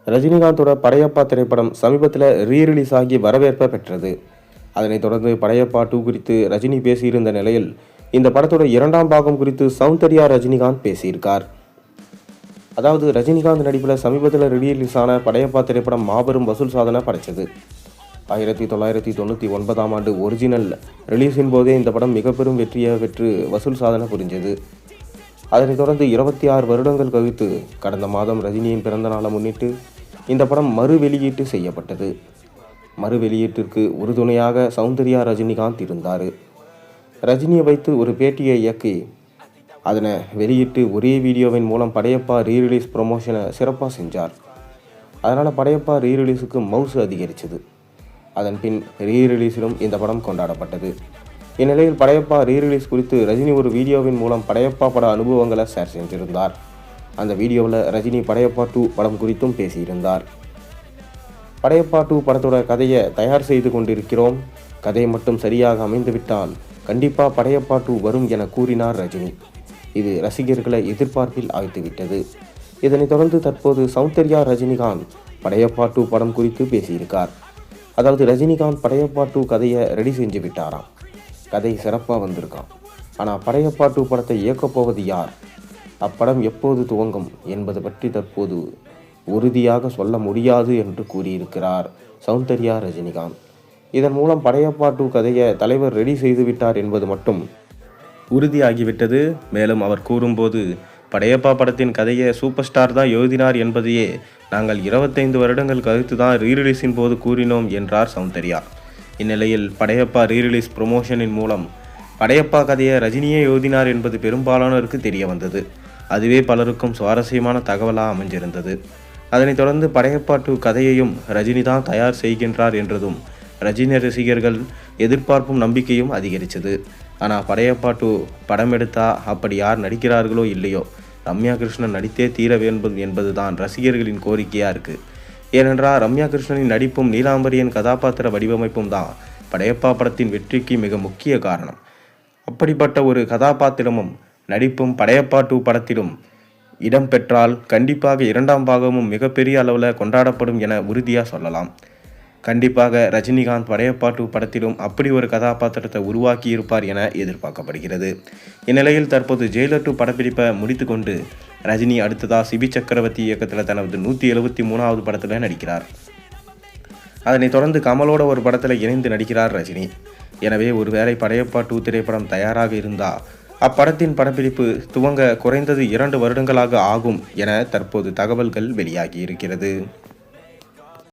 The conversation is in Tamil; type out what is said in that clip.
ரஜினிகாந்தோட படையப்பா திரைப்படம் சமீபத்தில் ரீரிலீஸ் ஆகி வரவேற்பை பெற்றது. அதனைத் தொடர்ந்து படையப்பா 2 குறித்து ரஜினி பேசியிருந்த நிலையில் இந்த படத்தோட 2ஆம் பாகம் குறித்து சௌந்தர்யா ரஜினிகாந்த் பேசியிருக்கார். அதாவது ரஜினிகாந்த் நடிப்பில் சமீபத்தில் ரிலீஸ் ஆன படையப்பா திரைப்படம் மாபெரும் வசூல் சாதனை படைச்சது. 1999ஆம் ஆண்டு ஒரிஜினல் ரிலீஸின் போதே இந்த படம் மிக பெரும் வெற்றியை பெற்று வசூல் சாதனை புரிஞ்சது. அதனைத் தொடர்ந்து 26 வருடங்கள் கழித்து கடந்த மாதம் ரஜினியின் பிறந்த நாளை முன்னிட்டு இந்த படம் மறு வெளியீட்டு செய்யப்பட்டது. மறு வெளியீட்டிற்கு உறுதுணையாக சௌந்தர்யா ரஜினிகாந்த் இருந்தார். ரஜினியை வைத்து ஒரு பேட்டியை இயக்கி அதனை வெளியிட்டு ஒரே வீடியோவின் மூலம் படையப்பா ரீரிலீஸ் ப்ரொமோஷனை சிறப்பாக செஞ்சார். அதனால் படையப்பா ரீரிலீஸுக்கு மவுசு அதிகரித்தது. அதன் பின் ரீரிலீஸிலும் இந்த படம் கொண்டாடப்பட்டது. இந்நிலையில் படையப்பா ரீரிலீஸ் குறித்து ரஜினி ஒரு வீடியோவின் மூலம் படையப்பா பட அனுபவங்களை ஷேர் செஞ்சிருந்தார். அந்த வீடியோவில் ரஜினி படையப்பா 2 படம் குறித்தும் பேசியிருந்தார். படையப்பா 2 படத்தோட கதையை தயார் செய்து கொண்டிருக்கிறோம். கதை மட்டும் சரியாக அமைந்துவிட்டால் கண்டிப்பாக படையப்பா 2 வரும் என கூறினார் ரஜினி. இது ரசிகர்களை எதிர்பார்ப்பில் ஆழ்த்திவிட்டது. இதனைத் தொடர்ந்து தற்போது சௌந்தர்யா ரஜினிகாந்த் படையப்பா 2 படம் குறித்து பேசியிருக்கார். அதாவது ரஜினிகாந்த் படையப்பா 2 கதையை ரெடி செஞ்சு விட்டாராம். கதை சிறப்பாக வந்திருக்கான். ஆனால் படையப்பா 2 படத்தை இயக்கப் போவது யார், அப்படம் எப்போது துவங்கும் என்பது பற்றி தற்போது உறுதியாக சொல்ல முடியாது என்று கூறியிருக்கிறார் சௌந்தர்யா ரஜினிகாந்த். இதன் மூலம் படையப்பா 2 கதையை தலைவர் ரெடி செய்துவிட்டார் என்பது மட்டும் உறுதியாகிவிட்டது. மேலும் அவர் கூறும்போது, படையப்பா படத்தின் கதையை சூப்பர் ஸ்டார் தான் எழுதினார் என்பதையே நாங்கள் 25 வருடங்கள் கழித்து தான் ரீரிலீஸின் போது கூறினோம் என்றார் சௌந்தர்யா. இந்நிலையில் படையப்பா ரீரிலீஸ் ப்ரொமோஷனின் மூலம் படையப்பா கதையை ரஜினியே எழுதினார் என்பது பெரும்பாலானோருக்கு தெரிய வந்தது. அதுவே பலருக்கும் சுவாரஸ்யமான தகவலாக அமைஞ்சிருந்தது. அதனைத் தொடர்ந்து படையப்பா 2 கதையையும் ரஜினி தான் தயார் செய்கின்றார் என்றதும் ரஜினி ரசிகர்கள் எதிர்பார்ப்பும் நம்பிக்கையும் அதிகரித்தது. ஆனால் படையப்பா 2 படம் எடுத்தா அப்படி யார் நடிக்கிறார்களோ இல்லையோ ரம்யா கிருஷ்ணன் நடித்தே தீர வேண்டும் என்பது தான் ரசிகர்களின் கோரிக்கையாக இருக்குது. ஏனென்றால் ரம்யா கிருஷ்ணனின் நடிப்பும் நீலாம்பரியின் கதாபாத்திர வடிவமைப்பும் தான் படையப்பா படத்தின் வெற்றிக்கு மிக முக்கிய காரணம். அப்படிப்பட்ட ஒரு கதாபாத்திரமும் நடிப்பும் படையப்பா 2 படத்திலும் இடம்பெற்றால் கண்டிப்பாக 2ஆம் பாகமும் மிகப்பெரிய அளவில் கொண்டாடப்படும் என உறுதியாக சொல்லலாம். கண்டிப்பாக ரஜினிகாந்த் படையப்பா 2 படத்திலும் அப்படி ஒரு கதாபாத்திரத்தை உருவாக்கி இருப்பார் என எதிர்பார்க்கப்படுகிறது. இந்நிலையில் தற்போது ஜெயிலர் 2 படப்பிடிப்பை முடித்து கொண்டு ரஜினி அடுத்ததாக சிபி சக்கரவர்த்தி இயக்கத்தில் தனது 173வது படத்தில் நடிக்கிறார். அதனைத் தொடர்ந்து கமலோட ஒரு படத்தில் இணைந்து நடிக்கிறார் ரஜினி. எனவே ஒருவேளை படையப்பா 2 திரைப்படம் தயாராக இருந்தால் அப்படத்தின் படப்பிடிப்பு துவங்க குறைந்தது 2 வருடங்களாக ஆகும் என தற்போது தகவல்கள் வெளியாகி இருக்கிறது.